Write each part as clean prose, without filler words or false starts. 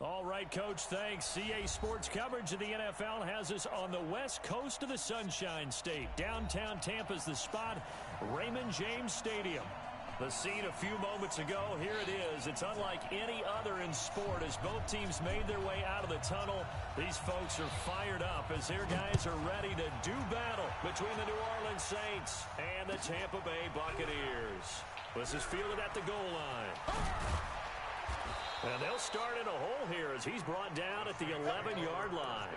All right, Coach, thanks. CA Sports coverage of the NFL has us on the west coast of the Sunshine State. Downtown Tampa's the spot, Raymond James Stadium. The scene a few moments ago, here it is. It's unlike any other in sport as both teams made their way out of the tunnel. These folks are fired up as their guys are ready to do battle between the New Orleans Saints and the Tampa Bay Buccaneers. This is fielded at the goal line. And they'll start in a hole here as he's brought down at the 11-yard line.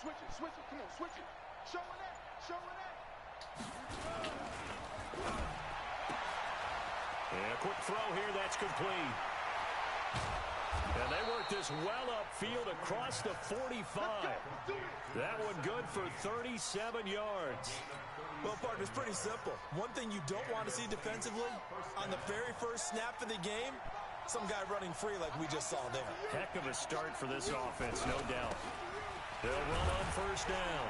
Switch it, come on, switch it. Show it. And a quick throw here, that's complete. And they work this well upfield across the 45. That one good for 37 yards. Well, partner, it's pretty simple. One thing you don't want to see defensively, on the very first snap of the game, some guy running free like we just saw there. Heck of a start for this offense, no doubt. They'll run on first down.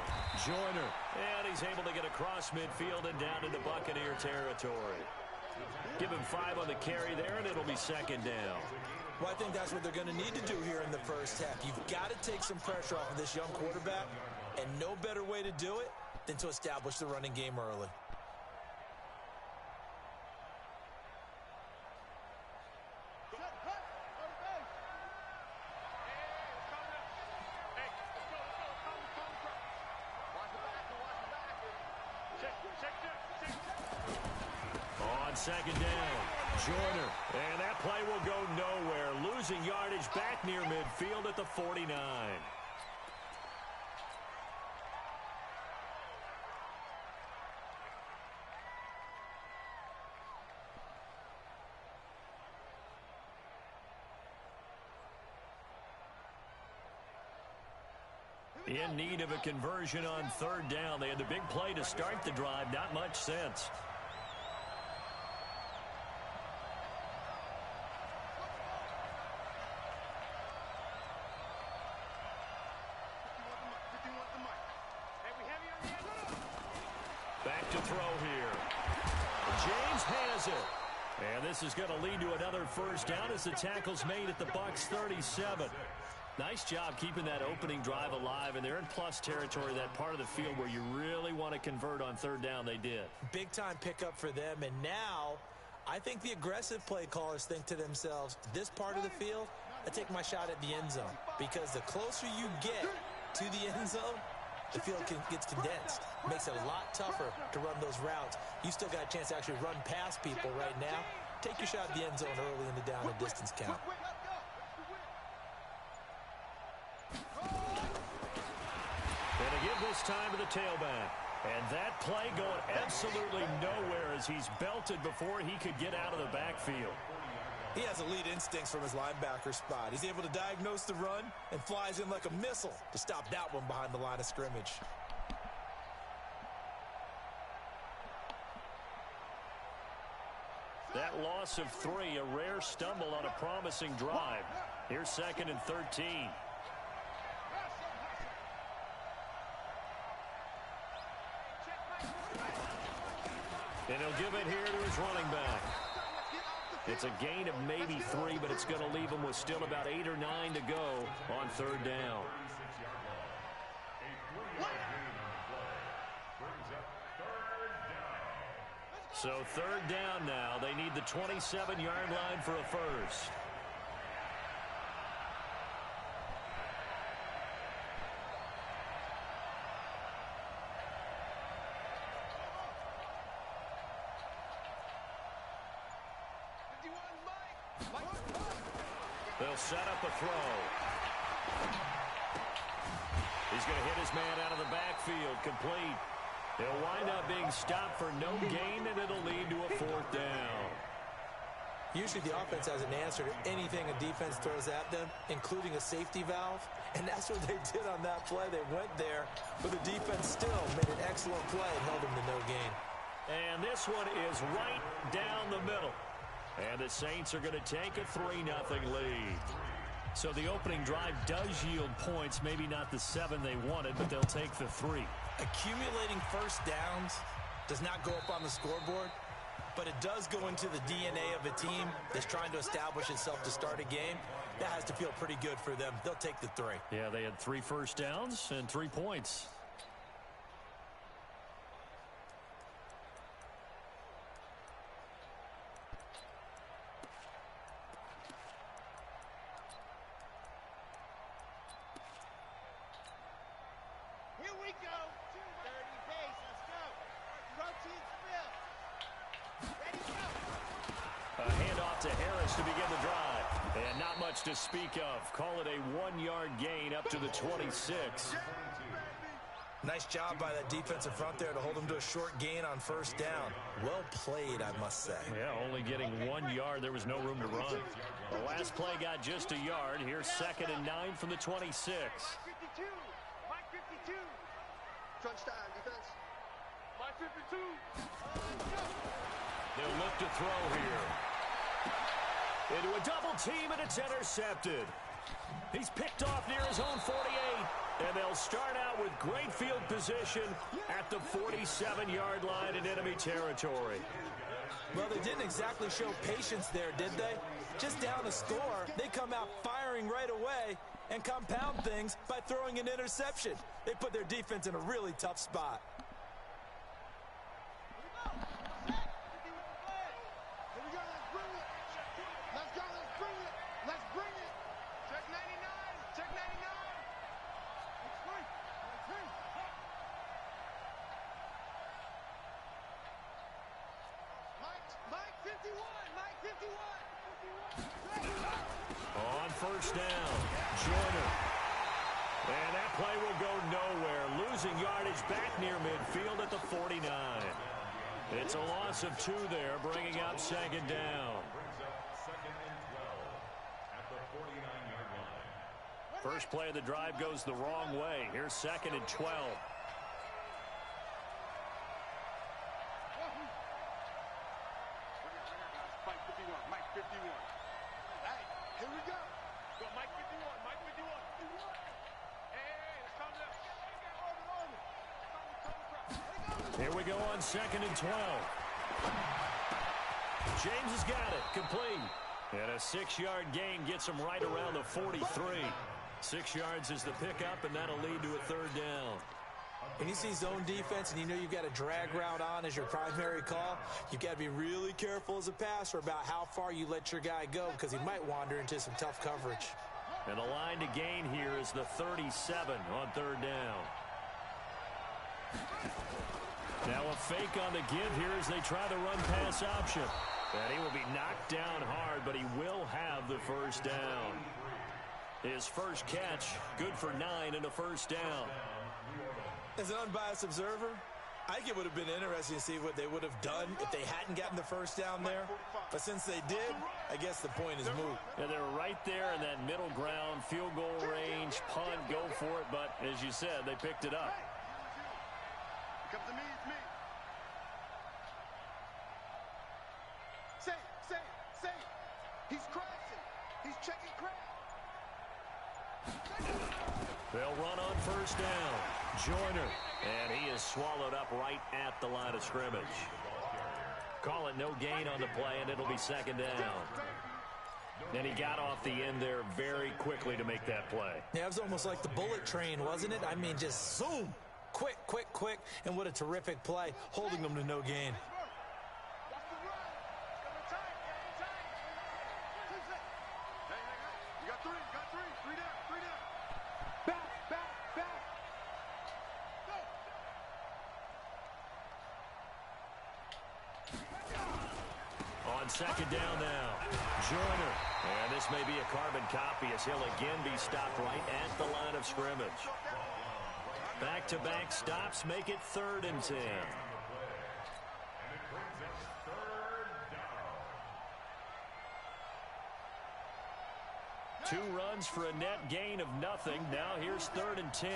Joyner. And he's able to get across midfield and down into Buccaneer territory. Give him 5 on the carry there, and it'll be second down. Well, I think that's what they're going to need to do here in the first half. You've got to take some pressure off of this young quarterback, and no better way to do it than to establish the running game early. On second down, Joyner. And that play will go nowhere. Losing yardage back near midfield at the 49. In need of a conversion on third down. They had the big play to start the drive. Not much sense. Back to throw here. James has it. And this is going to lead to another first down as the tackle's made at the Bucs 37. Nice job keeping that opening drive alive, and they're in plus territory, that part of the field where you really want to convert on third down. They did. Big-time pickup for them, and now I think the aggressive play callers think to themselves, this part of the field, I take my shot at the end zone, because the closer you get to the end zone, the field gets condensed. Makes it a lot tougher to run those routes. You still got a chance to actually run past people right now. Take your shot at the end zone early in the down and distance count. And to give this time to the tailback. And that play going absolutely nowhere as he's belted before he could get out of the backfield. He has elite instincts from his linebacker spot. He's able to diagnose the run and flies in like a missile to stop that one behind the line of scrimmage. That loss of 3, a rare stumble on a promising drive. Here's second and 13. And he'll give it here to his running back. It's a gain of maybe 3, but it's going to leave him with still about 8 or 9 to go on third down. So third down now. They need the 27-yard line for a first. They'll set up a throw. He's going to hit his man out of the backfield, complete. He'll wind up being stopped for no gain, and it'll lead to a 4th down. Usually the offense has an answer to anything a defense throws at them, including a safety valve. And that's what they did on that play. They went there, but the defense still made an excellent play and held them to no gain. And this one is right down the middle. And the Saints are going to take a 3-0 lead. So the opening drive does yield points, maybe not the 7 they wanted, but they'll take the 3. Accumulating first downs does not go up on the scoreboard, but it does go into the DNA of a team that's trying to establish itself to start a game. That has to feel pretty good for them. They'll take the 3. Yeah, they had 3 first downs and 3 points. To speak of. Call it a 1-yard gain up to the 26. Nice job by that defensive front there to hold them to a short gain on first down. Well played, I must say. Yeah, only getting 1 yard. There was no room to run. The last play got just a yard. Here's 2nd and 9 from the 26. Mike 52. Mike 52. Crunch time, defense. Mike 52. They'll look to throw here. Into a double team, and it's intercepted. He's picked off near his own 48, and they'll start out with great field position at the 47-yard line in enemy territory. Well, they didn't exactly show patience there, did they? Just down a score, they come out firing right away and compound things by throwing an interception. They put their defense in a really tough spot. On first down, Joyner. And that play will go nowhere. Losing yardage back near midfield at the 49. It's a loss of 2 there, bringing up 2nd down. First play of the drive goes the wrong way. Here's 2nd and 12. Here we go on 2nd and 12. James has got it. Complete. And a 6-yard gain gets him right around the 43. 6 yards is the pickup, and that'll lead to a 3rd down. When you see zone defense and you know you've got a drag route on as your primary call, you've got to be really careful as a passer about how far you let your guy go because he might wander into some tough coverage. And the line to gain here is the 37 on 3rd down. Now a fake on the give here as they try the run-pass option. And he will be knocked down hard, but he will have the 1st down. His first catch, good for 9 and a 1st down. As an unbiased observer, I think it would have been interesting to see what they would have done if they hadn't gotten the 1st down there. But since they did, I guess the point is moot. Yeah, they're right there in that middle ground, field goal range, punt, go for it. But as you said, they picked it up. Come to me, it's me. Say. He's crashing. He's checking crash. They'll run on 1st down. Joyner. And he is swallowed up right at the line of scrimmage. Call it no gain on the play, and it'll be 2nd down. And he got off the end there very quickly to make that play. Yeah, it was almost like the bullet train, wasn't it? I mean, just zoom. Quick. And what a terrific play, holding them to no gain. On 2nd down now, Joyner. And this may be a carbon copy as he'll again be stopped right at the line of scrimmage. Back-to-back stops make it 3rd and 10. Two runs for a net gain of nothing. Now here's 3rd and 10.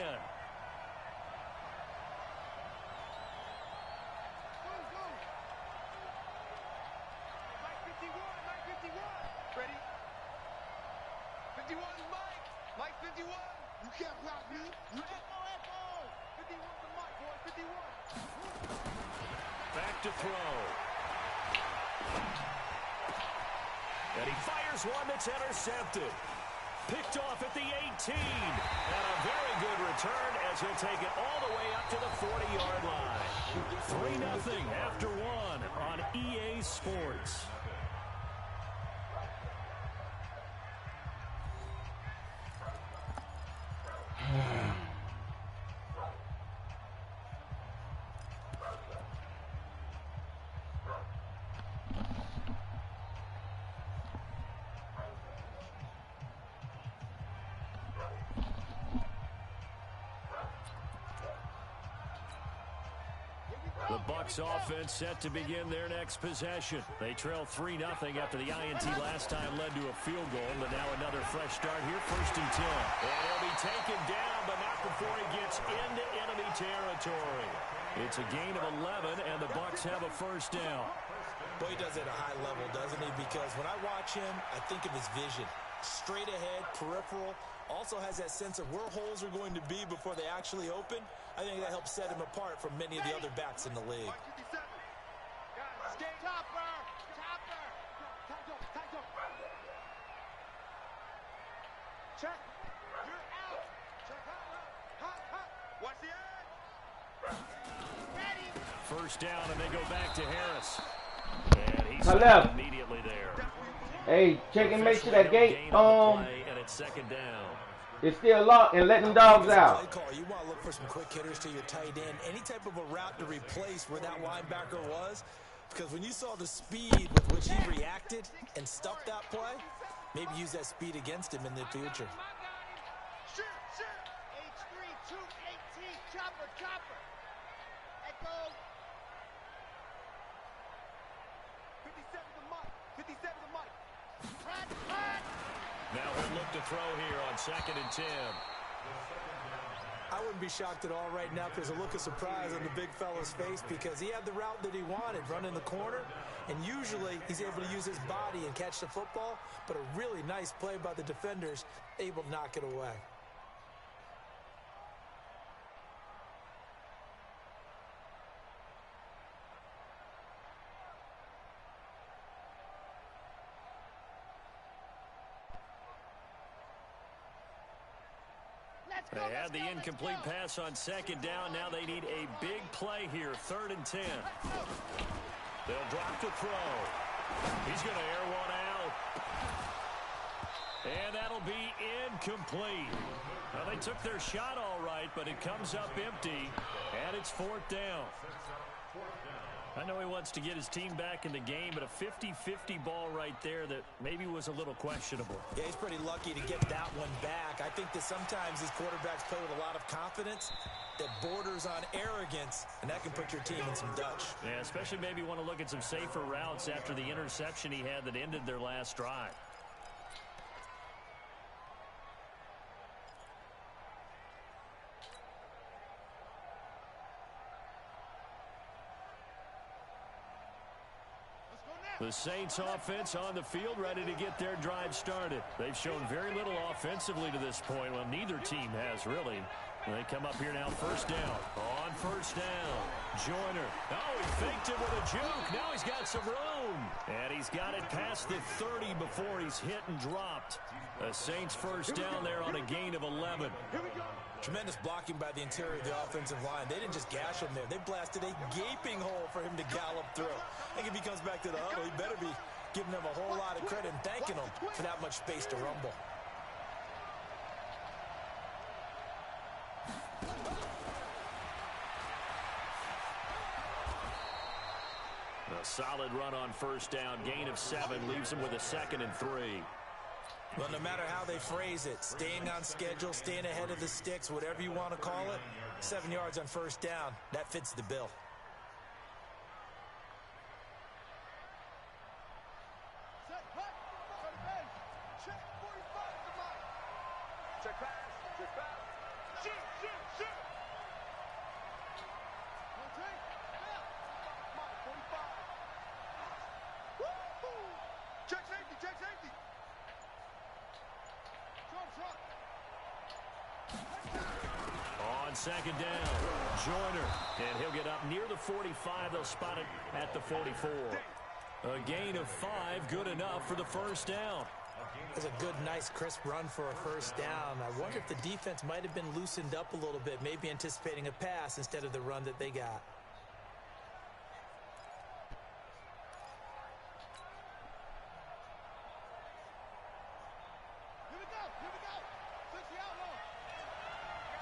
Ready? 51 is Mike. Mike 51. You can't block me. You can't. 51 to Mike, boy. 51. Back to throw. And he fires one that's intercepted. Picked off at the 18. And a very good return as he'll take it all the way up to the 40-yard line. 3-0 after one on EA Sports. The Bucs offense set to begin their next possession. They trail 3-0 after the INT last time led to a field goal, but now another fresh start here, 1st and 10. And he'll be taken down, but not before he gets into enemy territory. It's a gain of 11, and the Bucs have a 1st down. Boy, he does it at a high level, doesn't he? Because when I watch him, I think of his vision. Straight ahead, peripheral, also has that sense of where holes are going to be before they actually open. I think that helps set him apart from many of the other backs in the league. Check. You're out. Check out. Watch the edge. Ready. 1st down, and they go back to Harris. And he's left. Immediately there. Hey, check and make sure that gate and it's 2nd down. is still locked and let them dogs out. You want to look for some quick hitters to your tight end. Any type of a route to replace where that linebacker was. Because when you saw the speed with which he reacted and stuffed that play, maybe use that speed against him in the future. Shoot. H3, 218, chopper. Echo. 57 to Mike. 57 to Mike. Now he'll look to throw here on 2nd and 10. I wouldn't be shocked at all right now because a look of surprise on the big fella's face because he had the route that he wanted, running the corner, and usually he's able to use his body and catch the football, but a really nice play by the defenders, able to knock it away. They had the incomplete pass on 2nd down. Now they need a big play here, 3rd and 10. They'll drop to throw. He's going to air one out. And that'll be incomplete. Well, they took their shot all right, but it comes up empty, and it's 4th down. I know he wants to get his team back in the game, but a 50-50 ball right there that maybe was a little questionable. Yeah, he's pretty lucky to get that one back. I think that sometimes these quarterbacks play with a lot of confidence that borders on arrogance, and that can put your team in some Dutch. Yeah, especially maybe want to look at some safer routes after the interception he had that ended their last drive. The Saints offense on the field ready to get their drive started. They've shown very little offensively to this point. Well, neither team has really. They come up here now, 1st down. On 1st down, Joyner. Oh, he faked it with a juke. Now he's got some room. And he's got it past the 30 before he's hit and dropped. The Saints 1st down there on a gain of 11. Tremendous blocking by the interior of the offensive line. They didn't just gash him there. They blasted a gaping hole for him to gallop through. I think if he comes back to the huddle, he better be giving them a whole lot of credit and thanking them for that much space to rumble. A solid run on 1st down. Gain of 7 leaves him with a 2nd and 3. Well, no matter how they phrase it, staying on schedule, staying ahead of the sticks, whatever you want to call it, 7 yards on first down, that fits the bill. Check pass. Check pass. Shoot, shoot, shoot. Mike, 45. Woo! Check safety, check safety. On second down, Joyner, and he'll get up near the 45. They'll spot it at the 44. A gain of 5, good enough for the first down. That's a good, nice, crisp run for a first down. I wonder if the defense might have been loosened up a little bit, maybe anticipating a pass instead of the run that they got. Here we go, here we go. 60 outlaw.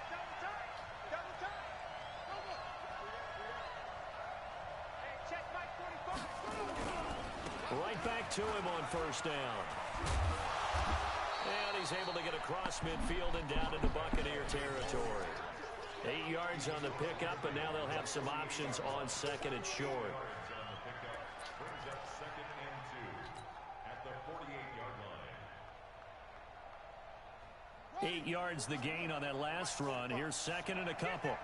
Double time, double time. Hey, check Mike 45. Right back to him on first down. And he's able to get across midfield and down into Buccaneer territory. 8 yards on the pickup, and now they'll have some options on second and short. 8 yards the gain on that last run. Here's second and a couple.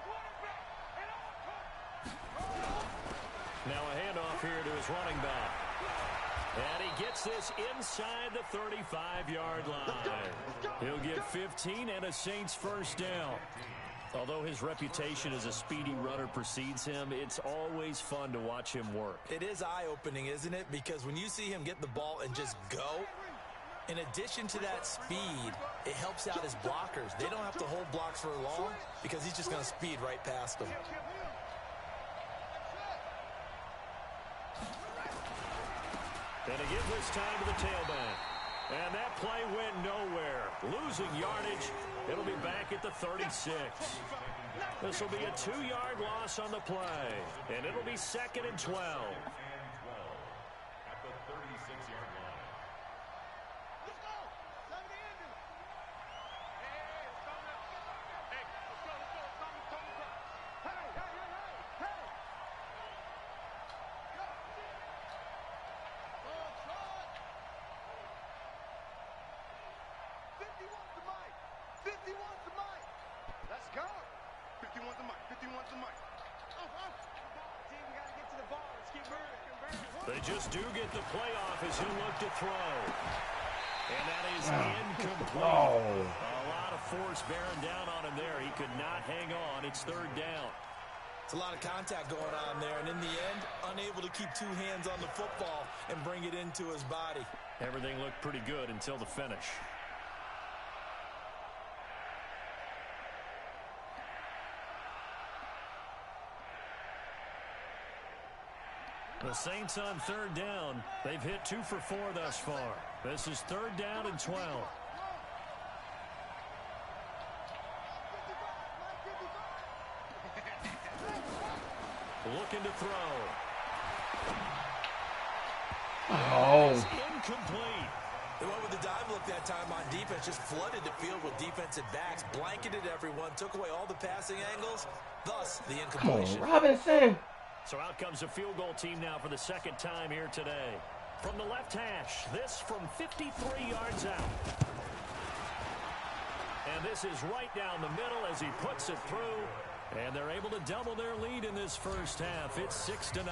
Now a handoff here to his running back. And he gets this inside the 35-yard line. He'll get 15 and a Saints first down. Although his reputation as a speedy runner precedes him, it's always fun to watch him work. It is eye-opening, isn't it? Because when you see him get the ball and just go, in addition to that speed, it helps out his blockers. They don't have to hold blocks for long because he's just going to speed right past them. And to give this time to the tailback. And that play went nowhere. Losing yardage. It'll be back at the 36. This will be a 2-yard loss on the play. And it'll be second and 12. At the 36-yard line. Let's go. 70 ended. Hey, let's go now. Hey, let's go, let's go. Hey, hey, hey, hey, hey. Go. Oh, shot. 51's the mic. 51's the mic. Let's go. 51's the mic. 51's the mic. Team, we got to get to the ball. Let's keep moving. They just do get the playoff as he'll look to throw. And that is incomplete. A lot of force bearing down on him there. He could not hang on. It's third down. It's a lot of contact going on there, and in the end, unable to keep 2 hands on the football and bring it into his body. Everything looked pretty good until the finish. The Saints on third down. They've hit 2 for 4 thus far. This is third down and 12. Looking to throw. Oh. It's incomplete. They went with the dive look that time on defense, just flooded the field with defensive backs, blanketed everyone, took away all the passing angles, thus the Come on, incompletion. Robinson. So out comes a field goal team now for the second time here today. From the left hash, this from 53 yards out. And this is right down the middle as he puts it through. And they're able to double their lead in this first half. It's 6-0.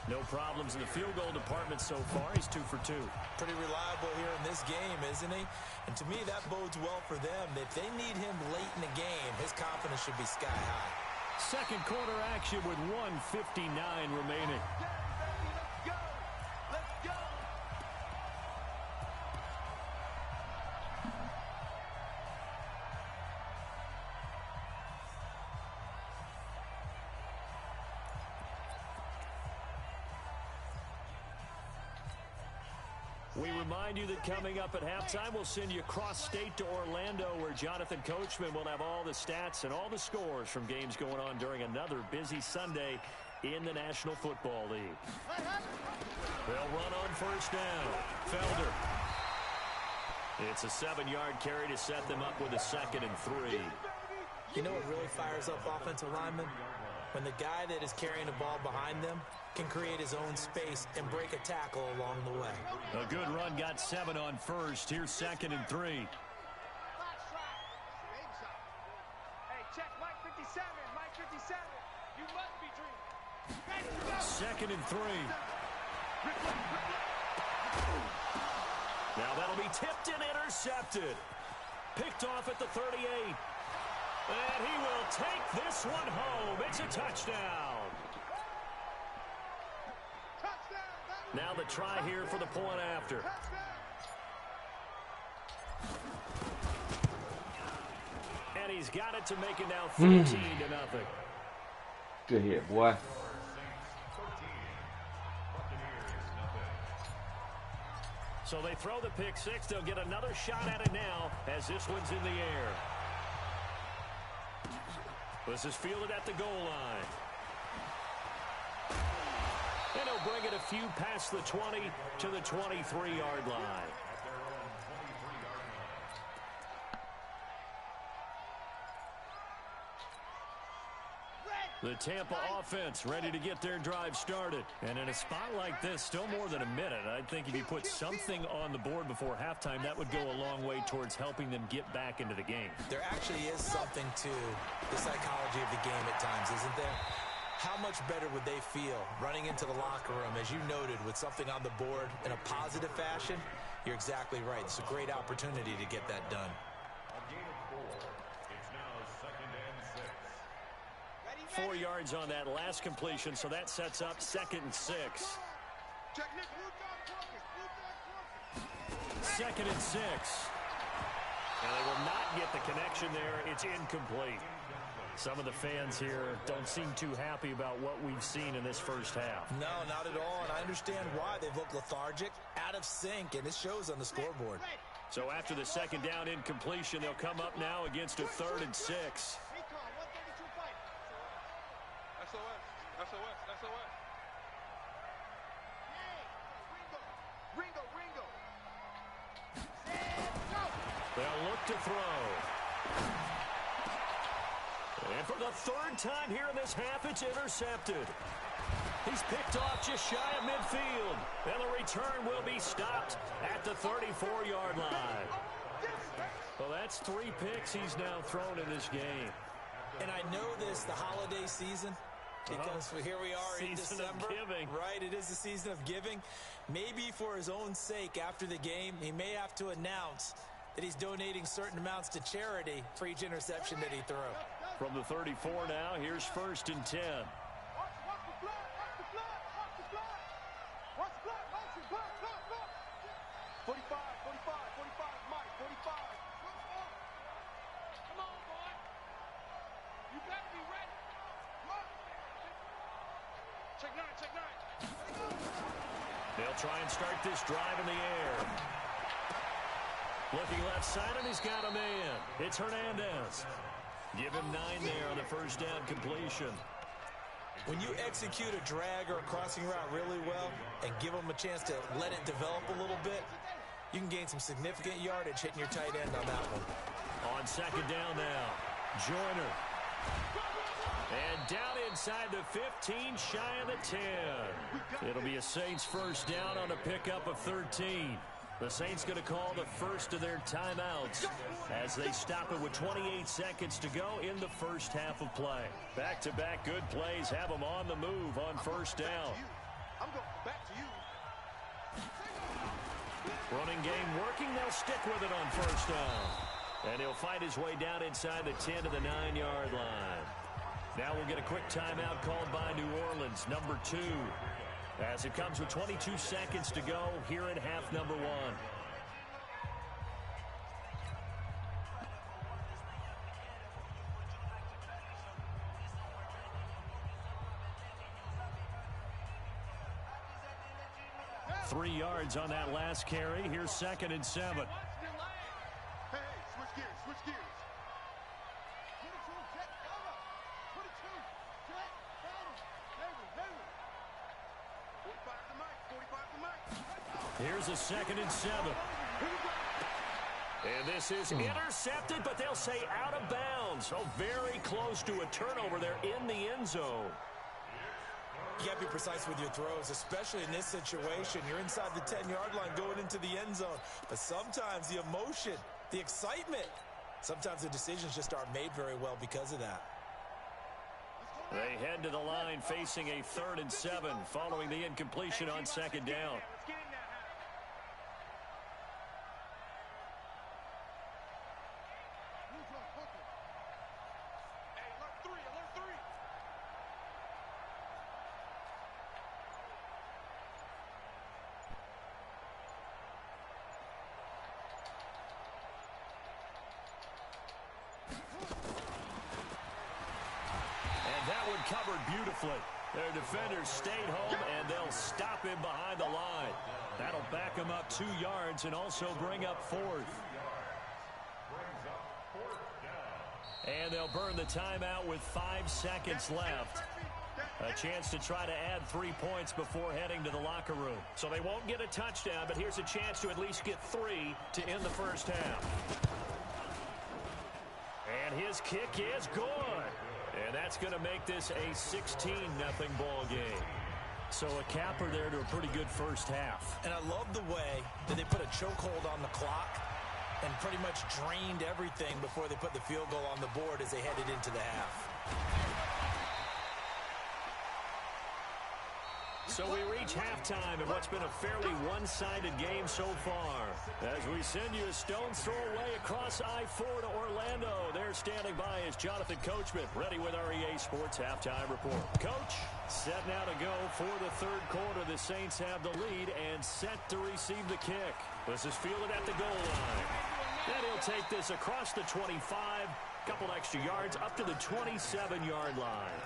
No problems in the field goal department so far. He's 2 for 2. Pretty reliable here in this game, isn't he? And to me, that bodes well for them. If they need him late in the game, his confidence should be sky high. Second quarter action with 1:59 remaining. Let's go. Let's go. We remind you that coming up at halftime, we'll send you cross-state to Orlando, where Jonathan Coachman will have all the stats and all the scores from games going on during another busy Sunday in the National Football League. They'll run on first down. Felder. It's a 7-yard carry to set them up with a 2nd and 3. You know what really fires up offensive linemen? When the guy that is carrying the ball behind them can create his own space and break a tackle along the way. A good run got 7 on first. Here's 2nd and 3. Hey, check Mike 57. Mike 57. You must be dreaming. 2nd and 3. Now that'll be tipped and intercepted. Picked off at the 38. And he will take this one home. It's a touchdown. Now the try here for the point after. And he's got it to make it now 13-0. Good hit, boy. So they throw the pick six. They'll get another shot at it now as this one's in the air. This is fielded at the goal line. And he'll bring it a few past the 20 to the 23-yard line. The Tampa offense ready to get their drive started. And in a spot like this, still more than a minute, I think if you put something on the board before halftime, that would go a long way towards helping them get back into the game. There actually is something to the psychology of the game at times, isn't there? How much better would they feel running into the locker room, as you noted, with something on the board in a positive fashion? You're exactly right. It's a great opportunity to get that done. 4 yards on that last completion, so that sets up 2nd and 6. 2nd and 6. And they will not get the connection there. It's incomplete. Some of the fans here don't seem too happy about what we've seen in this first half. No, not at all, and I understand why. They've looked lethargic, out of sync, and it shows on the scoreboard. So after the 2nd down incompletion, they'll come up now against a 3rd and 6. SOS. Ringo. They'll look to throw. And for the 3rd time here in this half, it's intercepted. He's picked off just shy of midfield. And the return will be stopped at the 34-yard line. Well, that's 3 picks he's now thrown in this game. And I know this, the holiday season, because here we are in December. Right, it is the season of giving. Maybe for his own sake after the game, he may have to announce that he's donating certain amounts to charity for each interception that he threw. From the 34 now, here's 1st and 10. They'll try and start this drive in the air. Looking left side, and he's got a man. It's Hernandez. Give him 9 there on the 1st down completion. When you execute a drag or a crossing route really well and give them a chance to let it develop a little bit, you can gain some significant yardage hitting your tight end on that one. On 2nd down now, Joyner. And down inside the 15, shy of the 10. It'll be a Saints 1st down on a pickup of 13. The Saints going to call the first of their timeouts as they stop it with 28 seconds to go in the first half of play. Back-to-back good plays have them on the move on 1st down. I'm going back to you. Running game working. They'll stick with it on 1st down. And he'll fight his way down inside the 10 to the 9-yard line. Now we'll get a quick timeout called by New Orleans, number 2. As it comes with 22 seconds to go here at half number 1. Three yards on that last carry. Here's 2nd and 7. Hey, switch gears. 45 to Mike. Here's a 2nd and 7. And this is intercepted, but they'll say out of bounds. So very close to a turnover there in the end zone. You got to be precise with your throws, especially in this situation. You're inside the 10-yard line going into the end zone. But sometimes the emotion, the excitement, sometimes the decisions just aren't made very well because of that. They head to the line facing a 3rd and 7 following the incompletion on 2nd down. Covered beautifully. Their defenders stayed home, and they'll stop him behind the line. That'll back him up 2 yards and also bring up 4th. And they'll burn the timeout with 5 seconds left. A chance to try to add 3 points before heading to the locker room. So they won't get a touchdown, but here's a chance to at least get 3 to end the first half. And his kick is good. And that's going to make this a 16-0 ball game. So a capper there to a pretty good first half. And I love the way that they put a chokehold on the clock and pretty much drained everything before they put the field goal on the board as they headed into the half. So we reach halftime of what's been a fairly one-sided game so far. As we send you a stone's throw away across I-4 to Orlando. There standing by is Jonathan Coachman, ready with our EA Sports Halftime Report. Coach, set now to go for the 3rd quarter. The Saints have the lead and set to receive the kick. This is fielded at the goal line. Then he'll take this across the 25, couple extra yards up to the 27-yard line.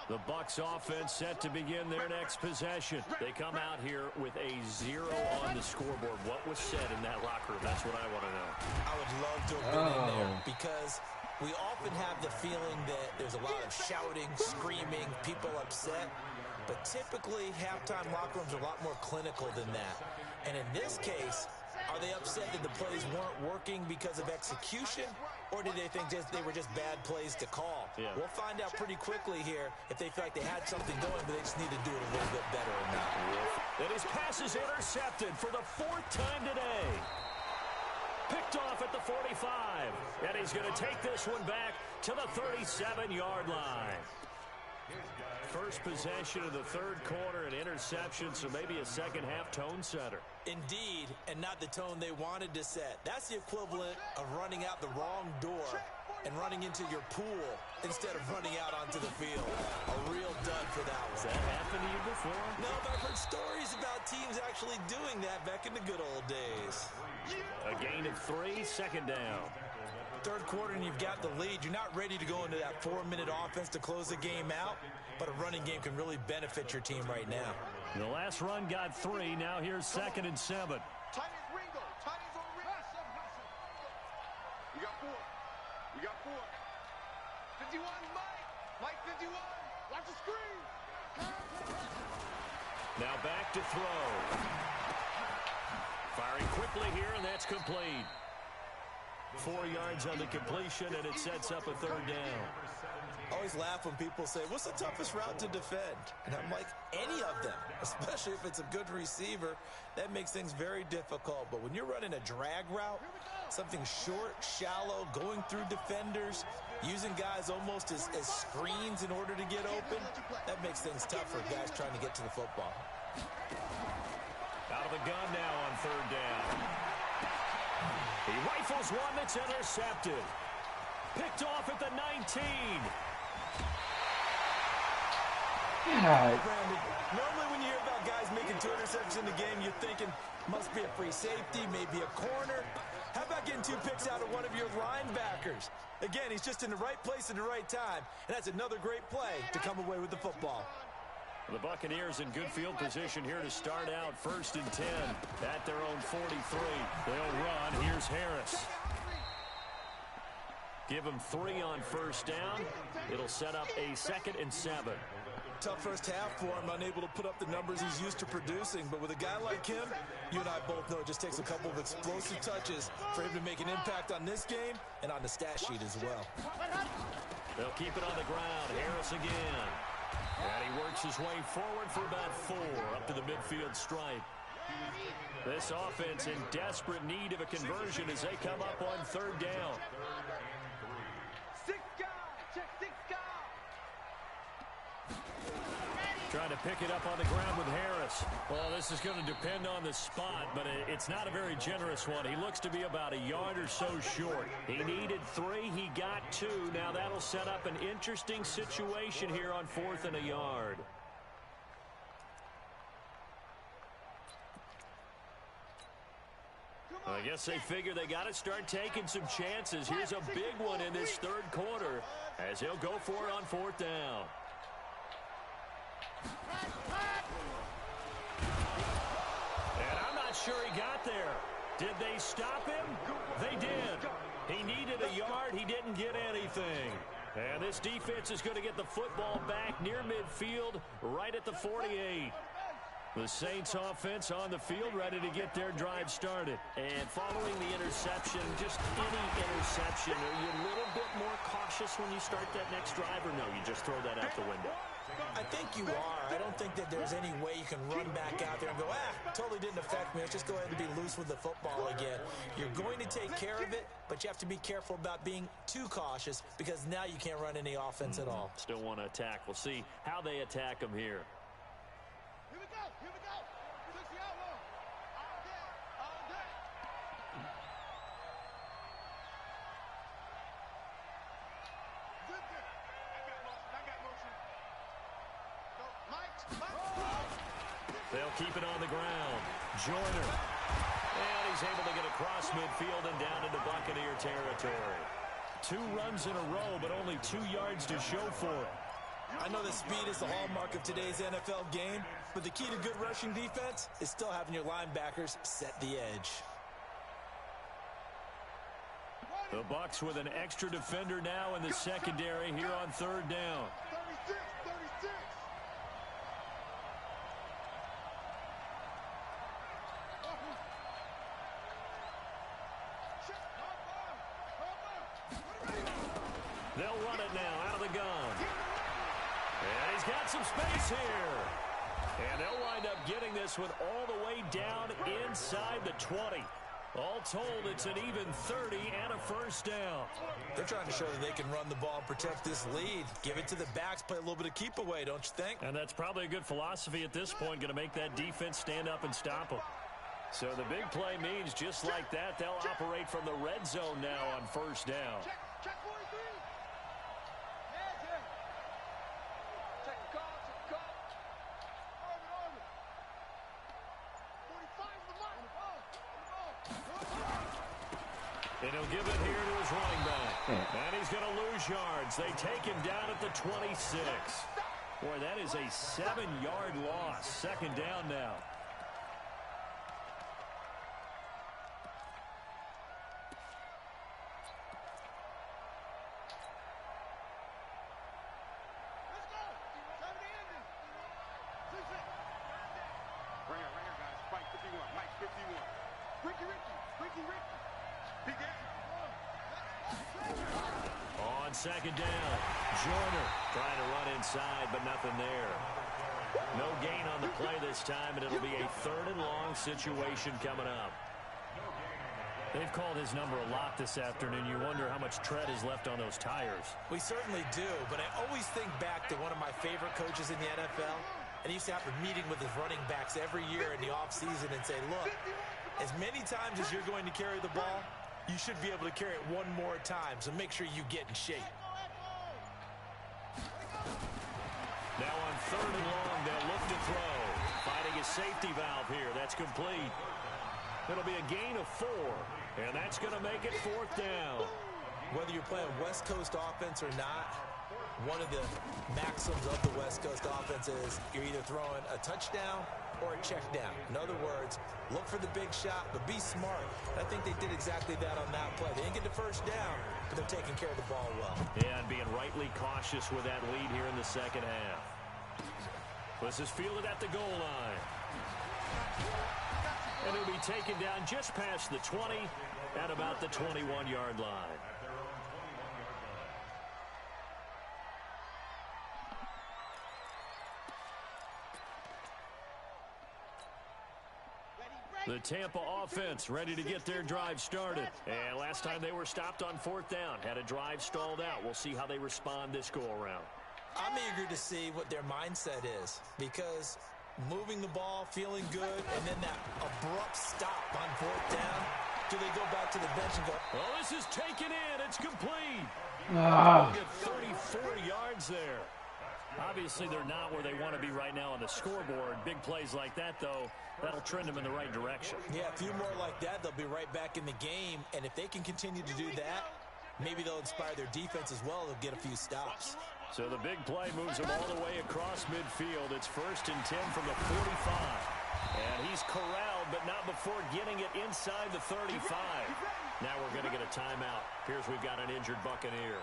The Bucs offense set to begin their next possession. They come out here with a 0 on the scoreboard. What was said in that locker room? That's what I want to know. I would love to have been in there because we often have the feeling that there's a lot of shouting, screaming, people upset. But typically, halftime locker rooms are a lot more clinical than that. And in this case, are they upset that the plays weren't working because of execution? Or did they think they were just bad plays to call? Yeah. We'll find out pretty quickly here if they feel like they had something going, but they just need to do it a little bit better or not. And his pass is intercepted for the 4th time today. Picked off at the 45. And he's going to take this one back to the 37-yard line. First possession of the 3rd quarter, an interception, so maybe a second-half tone setter. Indeed, and not the tone they wanted to set. That's the equivalent of running out the wrong door and running into your pool instead of running out onto the field. A real dud for that one. Has that happened to you before? No, but I've heard stories about teams actually doing that back in the good old days. A gain of 3, 2nd down. 3rd quarter and you've got the lead. You're not ready to go into that 4-minute offense to close the game out, but a running game can really benefit your team right now. The last run got 3. Now here's 2nd and 7. Tight end Ringo. Tight ends on Ringo. We got 4. We got 4. 51, Mike. Mike 51. Watch the screen. Now back to throw. Firing quickly here, and that's complete. 4 yards on the completion, and it sets up a 3rd down. I always laugh when people say, what's the toughest route to defend? And I'm like, any of them, especially if it's a good receiver. That makes things very difficult. But when you're running a drag route, something short, shallow, going through defenders, using guys almost as screens in order to get open, that makes things tough for guys trying to get to the football. Out of the gun now on 3rd down. He rifles one that's intercepted. Picked off at the 19. Brandon, normally when you hear about guys making 2 interceptions in the game, you're thinking must be a free safety, maybe a corner. How about getting 2 picks out of one of your linebackers? Again, he's just in the right place at the right time, and that's another great play to come away with the football. The Buccaneers in good field position here to start out 1st and 10 at their own 43. They'll run. Here's Harris. Give him 3 on first down. It'll set up a 2nd and 7. Tough first half for him, unable to put up the numbers he's used to producing. But with a guy like him, you and I both know it just takes a couple of explosive touches for him to make an impact on this game and on the stat sheet as well. They'll keep it on the ground. Harris again. And he works his way forward for about 4 up to the midfield stripe. This offense in desperate need of a conversion as they come up on 3rd down. 6 guys. Check 6 guys. Trying to pick it up on the ground with Harris. Well, this is going to depend on the spot, but it's not a very generous one. He looks to be about a yard or so short. He needed 3. He got 2. Now that'll set up an interesting situation here on 4th and a yard. I guess they figure they got to start taking some chances. Here's a big one in this 3rd quarter as he'll go for it on 4th down. And I'm not sure he got there. Did they stop him? They did. He needed a yard. He didn't get anything. And this defense is going to get the football back near midfield, right at the 48. The Saints offense on the field, ready to get their drive started. And following the interception, just any interception, are you a little bit more cautious when you start that next drive, or no, you just throw that out the window? I think you are. I don't think that there's any way you can run back out there and go, totally didn't affect me. Let's just go ahead and be loose with the football again. You're going to take care of it, but you have to be careful about being too cautious because now you can't run any offense at all. Still want to attack. We'll see how they attack them here. Here we go. Here we go. 60 out low. All day. All day. Good. I got motion. Go. Mike. They'll keep it on the ground. Joyner. And he's able to get across midfield and down into Buccaneer territory. 2 runs in a row, but only 2 yards to show for it. I know that speed is the hallmark of today's NFL game, but the key to good rushing defense is still having your linebackers set the edge. The Bucs with an extra defender now in the secondary here on 3rd down. 36. They'll run it now out of the gun. And he's got some space here. And they'll wind up getting this one all the way down inside the 20. All told, it's an even 30 and a first down. They're trying to show that they can run the ball and protect this lead. Give it to the backs, play a little bit of keep away, don't you think? And that's probably a good philosophy at this point, going to make that defense stand up and stop them. So the big play means just like that, they'll operate from the red zone now on first down. Check 43. Check the call. Orbit. 45 the mark. And he'll give it here to his running back. And he's going to lose yards. They take him down at the 26. Boy, that is a 7-yard loss. 2nd down now. On 2nd down, Joyner trying to run inside, but nothing there. No gain on the play this time, and it'll be a 3rd and long situation coming up. They've called his number a lot this afternoon. You wonder how much tread is left on those tires. We certainly do, but I always think back to one of my favorite coaches in the NFL, and he used to have a meeting with his running backs every year in the offseason and say, look, as many times as you're going to carry the ball, you should be able to carry it one more time, so make sure you get in shape. Now on 3rd and long, they'll look to throw. Finding a safety valve here. That's complete. It'll be a gain of 4, and that's going to make it 4th down. Whether you're playing West Coast offense or not, One of the maxims of the West Coast offense is you're either throwing a touchdown or a check down. In other words, look for the big shot, but be smart. I think they did exactly that on that play. They didn't get the first down, but they're taking care of the ball well. Yeah, and being rightly cautious with that lead here in the second half. This is fielded at the goal line. And it'll be taken down just past the 20 at about the 21-yard line. The Tampa offense ready to get their drive started. And last time they were stopped on fourth down, had a drive stalled out. We'll see how they respond this go-around. I'm eager to see what their mindset is, because moving the ball, feeling good, and then that abrupt stop on fourth down, do they go back to the bench and go, well, this is taken in. It's complete. Ah. Get 34 yards there. Obviously, they're not where they want to be right now on the scoreboard. Big plays like that, though, that'll trend them in the right direction. Yeah, a few more like that, they'll be right back in the game. And if they can continue to do that, maybe they'll inspire their defense as well. They'll get a few stops. So the big play moves them all the way across midfield. It's 1st and 10 from the 45. And he's corralled, but not before getting it inside the 35. Now we're going to get a timeout. Appears we've got an injured Buccaneer.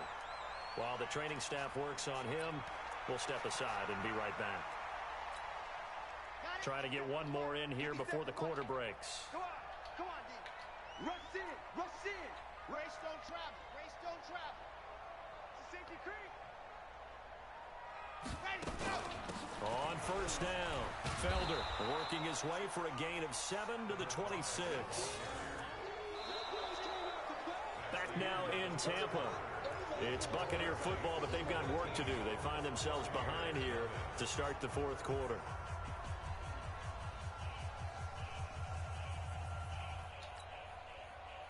While the training staff works on him, we'll step aside and be right back. Try to get one more in here before the quarter breaks. Come on, D. Rush in, rush in. Race don't travel, race don't travel. It's a safety creek. Ready, go. On 1st down, Felder working his way for a gain of 7 to the 26. Back now in Tampa. It's Buccaneer football, but they've got work to do. They find themselves behind here to start the 4th quarter.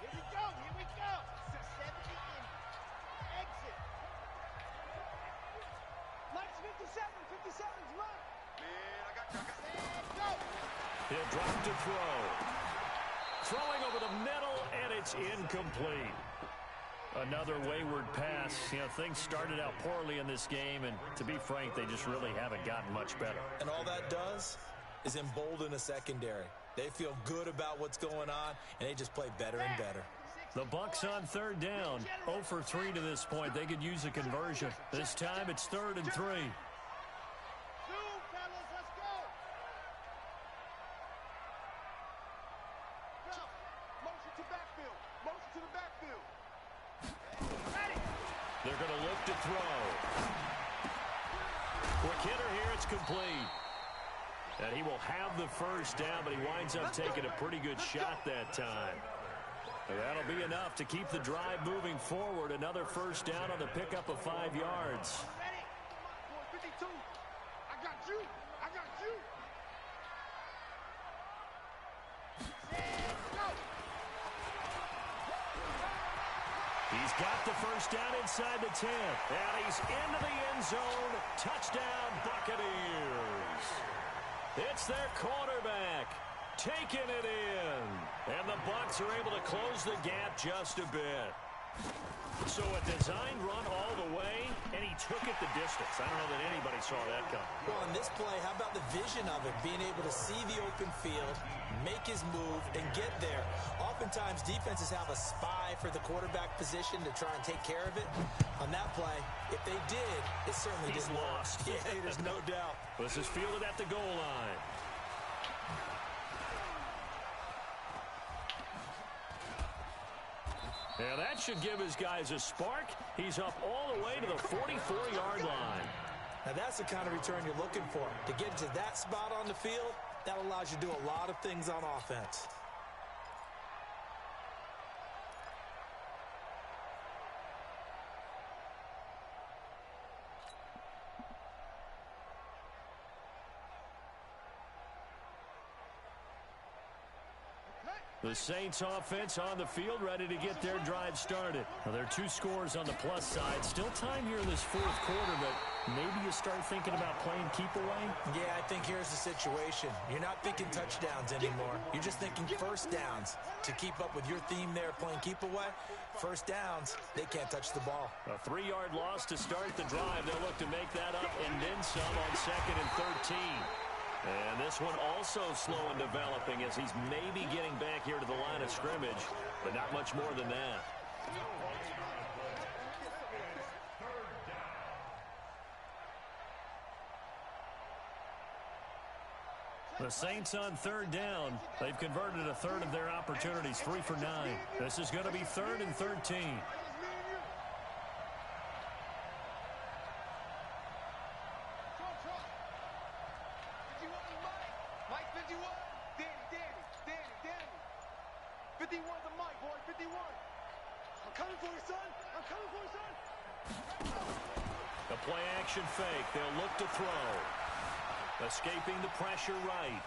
Here we go, here we go. 70 in. Exit. Lights 57's run. Man, I got. Go. He'll drop to throw. Throwing over the middle, and it's incomplete. Another wayward pass. You know, things started out poorly in this game, and to be frank, they just really haven't gotten much better. And all that does is embolden a secondary. They feel good about what's going on, and they just play better and better. The Bucs on 3rd down. 0 for 3 to this point. They could use a conversion. This time it's 3rd and 3. Zoom, fellas, let's go. Go. Motion to backfield. Motion to the backfield. Ready. They're going to look to throw. Quick hitter here. It's complete. And he will have the 1st down, but he winds up taking a pretty good shot that time. And that'll be enough to keep the drive moving forward. Another 1st down on the pickup of 5 yards. Ready. Come on, 52. I got you. I got you. Set, go. He's got the 1st down inside the 10. And he's into the end zone. Touchdown, Buccaneers. It's their quarterback taking it in. And the Bucs are able to close the gap just a bit. So a designed run all the way, and he took it the distance. I don't know that anybody saw that coming. Well, in this play, how about the vision of it? Being able to see the open field, make his move, and get there. Oftentimes, defenses have a spy for the quarterback position to try and take care of it. On that play, if they did, it certainly He's didn't work. lost. Yeah, there's no doubt. This is fielded at the goal line. And that should give his guys a spark. He's up all the way to the 44-yard line. Now, that's the kind of return you're looking for. To get to that spot on the field, that allows you to do a lot of things on offense. The Saints offense on the field, ready to get their drive started. Well, there are 2 scores on the plus side. Still time here in this 4th quarter, but maybe you start thinking about playing keep away? Yeah, I think here's the situation. You're not thinking touchdowns anymore. You're just thinking first downs. To keep up with your theme there, playing keep away, first downs, they can't touch the ball. A 3-yard loss to start the drive. They'll look to make that up and then some on 2nd and 13. And this one also slow in developing as he's maybe getting back here to the line of scrimmage, but not much more than that. The Saints on 3rd down. They've converted a third of their opportunities, 3 for 9. This is going to be 3rd and 13. The play action fake. They'll look to throw. Escaping the pressure right.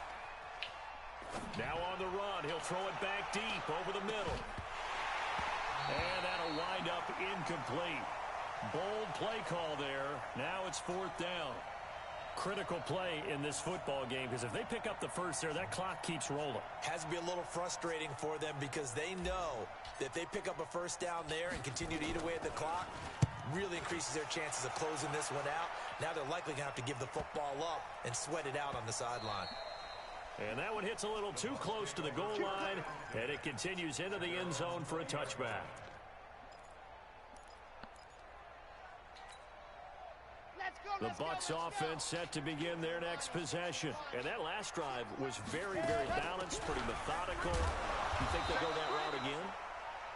Now on the run. He'll throw it back deep over the middle. And that'll wind up incomplete. Bold play call there. Now it's 4th down. Critical play in this football game because if they pick up the first there, that clock keeps rolling. Has to be a little frustrating for them because they know that if they pick up a first down there and continue to eat away at the clock, really increases their chances of closing this one out. Now they're likely going to have to give the football up and sweat it out on the sideline. And that one hits a little too close to the goal line, and it continues into the end zone for a touchback. The Bucs offense set to begin their next possession. And that last drive was very, very balanced, pretty methodical. You think they'll go that route again?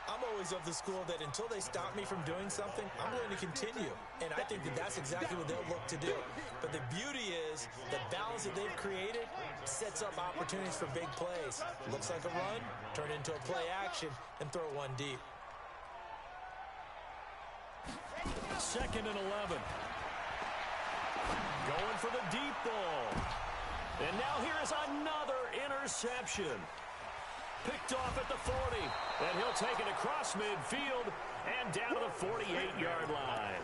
I'm always of the school that until they stop me from doing something, I'm going to continue. And I think that that's exactly what they'll look to do. But the beauty is the balance that they've created sets up opportunities for big plays. Looks like a run, turn into a play action, and throw one deep. 2nd and 11. Going for the deep ball. And now here is another interception. Picked off at the 40. And he'll take it across midfield and down to the 48-yard line.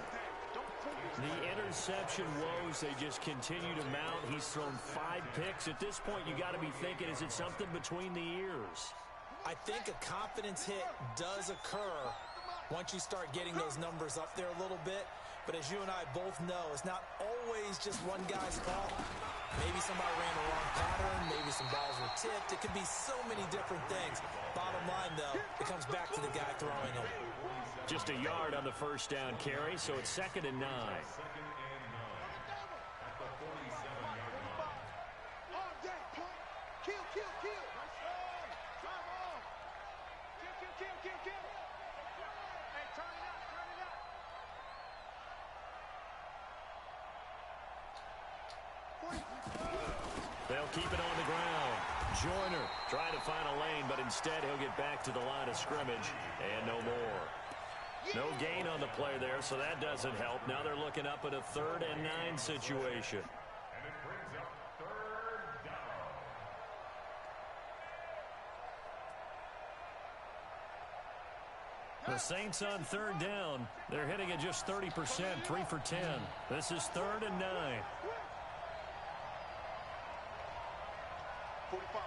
The interception woes, they just continue to mount. He's thrown 5 picks. At this point, you got to be thinking, is it something between the ears? I think a confidence hit does occur once you start getting those numbers up there a little bit. But as you and I both know, it's not always just one guy's fault. Maybe somebody ran the wrong pattern. Maybe some balls were tipped. It could be so many different things. Bottom line, though, it comes back to the guy throwing them. Just a yard on the first down carry, so it's 2nd and 9. They'll keep it on the ground. Joyner trying to find a lane, but instead he'll get back to the line of scrimmage and no more. No gain on the play there, so that doesn't help. Now they're looking up at a 3rd and 9 situation. The Saints on 3rd down. They're hitting at just 30%, 3 for 10. This is 3rd and 9. 45.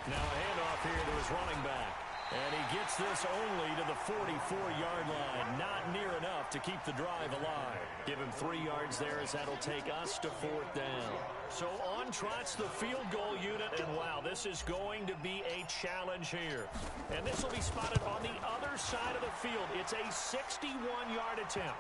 Now a handoff here to his running back. And he gets this only to the 44-yard line. Not near enough to keep the drive alive. Give him 3 yards there as that'll take us to 4th down. So on trots the field goal unit. And wow, this is going to be a challenge here. And this will be spotted on the other side of the field. It's a 61-yard attempt.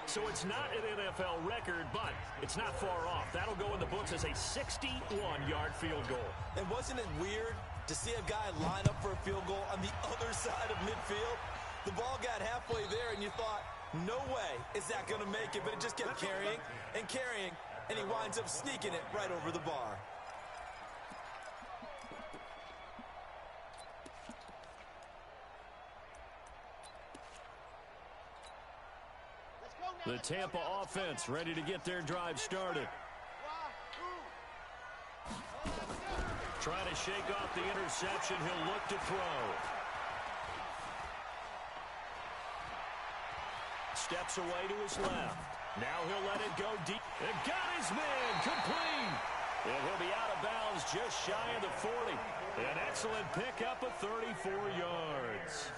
So it's not an NFL record, but it's not far off. That'll go in the books as a 61-yard field goal. And wasn't it weird to see a guy line up for a field goal on the other side of midfield? The ball got halfway there, and you thought, no way is that going to make it. But it just kept carrying and carrying, and he winds up sneaking it right over the bar. The Tampa offense ready to get their drive started. Trying to shake off the interception. He'll look to throw. Steps away to his left. Now he'll let it go deep. And got his man complete. And he'll be out of bounds just shy of the 40. An excellent pickup of 34 yards.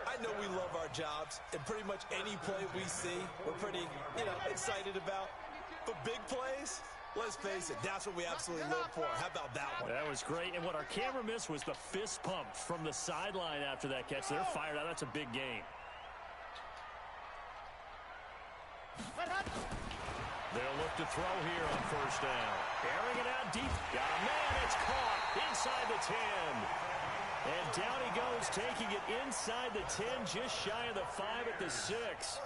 I know we love our jobs, and pretty much any play we see, we're pretty, excited about. But big plays, let's face it, that's what we absolutely live for. How about that one? That was great. And what our camera missed was the fist pump from the sideline after that catch. They're fired out. That's a big game. They'll look to throw here on first down. Airing it out deep. Got a man. It's caught inside the 10. And down he goes, taking it inside the 10, just shy of the 5 at the 6.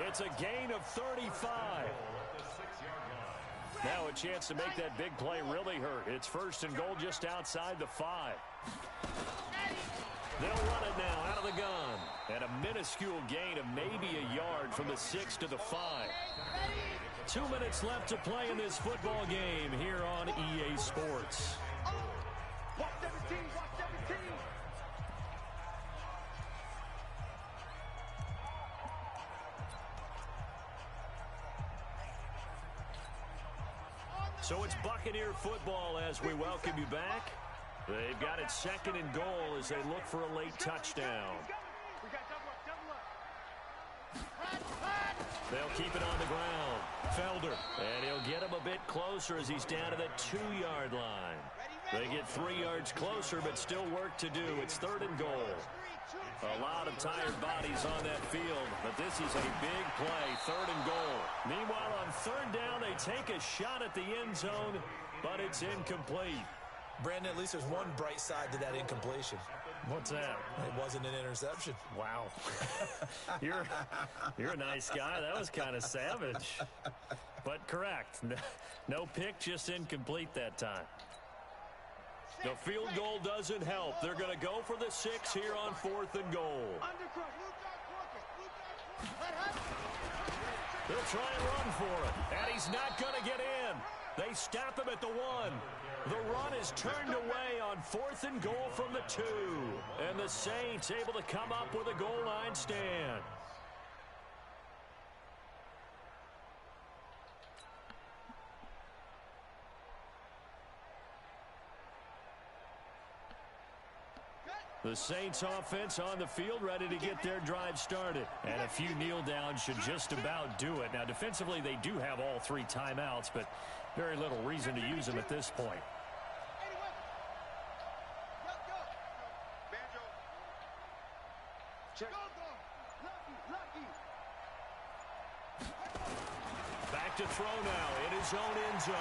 It's a gain of 35. Now a chance to make that big play really hurt. It's first and goal just outside the 5. They'll run it now out of the gun. And a minuscule gain of maybe a yard from the 6 to the 5. 2 minutes left to play in this football game here on EA Sports. Walk 17, walk 17. So it's Buccaneer football as we welcome you back. They've got it second and goal as they look for a late touchdown. We got double up. They'll keep it on the ground. Felder, and he'll get him a bit closer as he's down to the 2-yard line. They get 3 yards closer, but still work to do. It's third and goal. A lot of tired bodies on that field, but this is a big play, third and goal. Meanwhile, on third down, they take a shot at the end zone, but it's incomplete. Brandon, at least there's one bright side to that incompletion. What's that? It wasn't an interception. Wow. You're a nice guy. That was kind of savage. But correct. No pick, just incomplete that time. The field goal doesn't help. They're going to go for the 6 here on fourth and goal. They'll try and run for it. And he's not going to get in. They stop him at the 1. The run is turned away on fourth and goal from the 2. And the Saints able to come up with a goal line stand. The Saints offense on the field ready to get their drive started. And a few kneel downs should just about do it. Now defensively they do have all 3 timeouts, but very little reason to use them at this point. Back to throw now in his own end zone.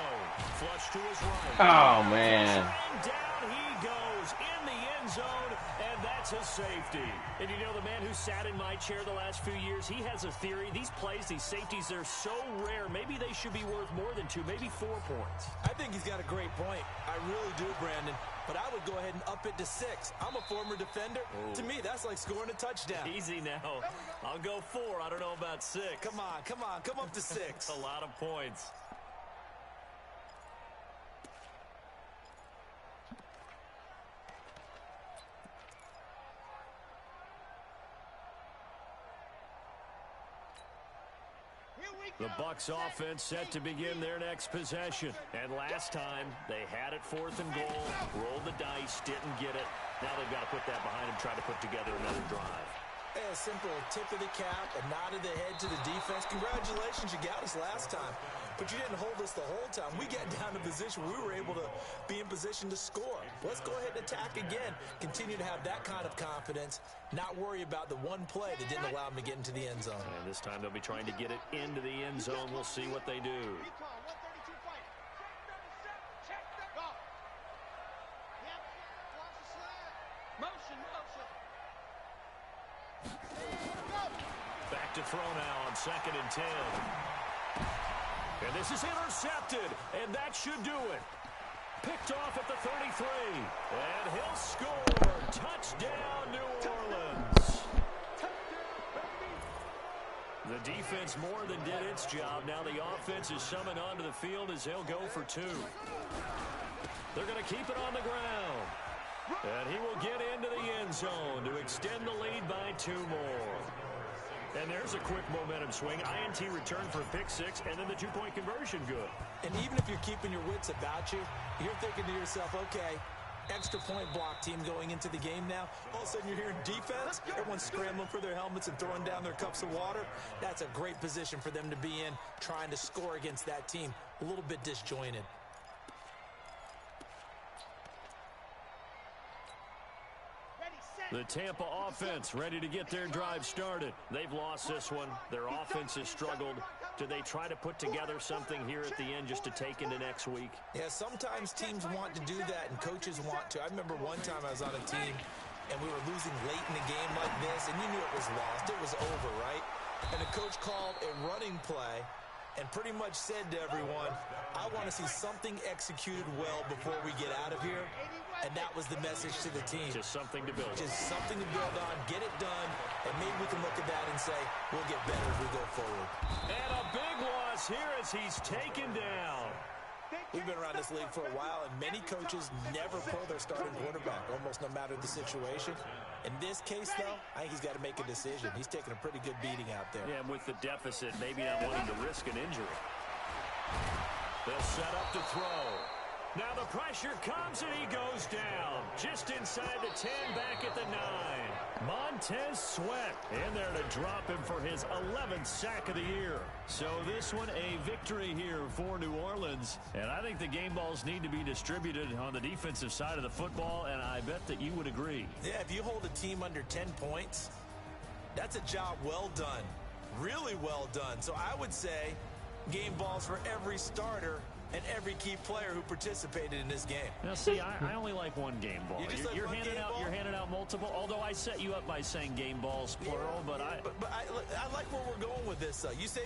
Flush to his right. Oh, man. And down he goes in the end zone, and that's a safety. And you know, the man who sat in my chair the last few years, he has a theory. These plays, these safeties, they're so rare. Maybe they should be worth more than 2, maybe 4 points. I think he's got a great point. I really do, Brandon. But I would go ahead and up it to 6. I'm a former defender. Ooh. To me, that's like scoring a touchdown. Easy now. I'll go 4. I don't know about 6. Come on. Come up to 6. A lot of points. The Bucs offense set to begin their next possession. And last time, they had it fourth and goal, rolled the dice, didn't get it. Now they've got to put that behind them, try to put together another drive. A simple tip of the cap, a nod of the head to the defense. Congratulations, you got us last time. But you didn't hold us the whole time. We got down to position where we were able to be in position to score. Let's go ahead and attack again. Continue to have that kind of confidence. Not worry about the one play that didn't allow them to get into the end zone. And this time they'll be trying to get it into the end zone. We'll see what they do. Back to throw now on second and 10. And this is intercepted, and that should do it. Picked off at the 33, and he'll score. Touchdown, New Orleans. The defense more than did its job. Now the offense is summoned onto the field as they'll go for 2. They're going to keep it on the ground. And he will get into the end zone to extend the lead by 2 more. And there's a quick momentum swing. INT return for a pick 6, and then the 2-point conversion good. And even if you're keeping your wits about you, you're thinking to yourself, okay, extra point block team going into the game now. All of a sudden you're hearing defense. Everyone's scrambling for their helmets and throwing down their cups of water. That's a great position for them to be in, trying to score against that team. A little bit disjointed. The Tampa offense ready to get their drive started. They've lost this one. Their offense has struggled. Do they try to put together something here at the end just to take into next week? Yeah, sometimes teams want to do that and coaches want to. I remember one time I was on a team and we were losing late in a game like this, and you knew it was lost. It was over, right? And the coach called a running play and pretty much said to everyone, I want to see something executed well before we get out of here. And that was the message to the team. Just something to build on. Just something to build on, get it done, and maybe we can look at that and say, we'll get better as we go forward. And a big loss here as he's taken down. We've been around this league for a while, and many coaches never pull their starting quarterback, almost no matter the situation. In this case, though, I think he's got to make a decision. He's taking a pretty good beating out there. Yeah, and with the deficit, maybe not wanting to risk an injury. They'll set up to throw. Now the pressure comes and he goes down. Just inside the 10, back at the 9. Montez Sweat in there to drop him for his 11th sack of the year. So this one a victory here for New Orleans. And I think the game balls need to be distributed on the defensive side of the football, and I bet that you would agree. Yeah, if you hold a team under 10 points, that's a job well done. Really well done. So I would say game balls for every starter and every key player who participated in this game. Now, see, I only like one game ball. You're handing out multiple, although I set you up by saying game balls, plural, yeah, but I like where we're going with this, though. You say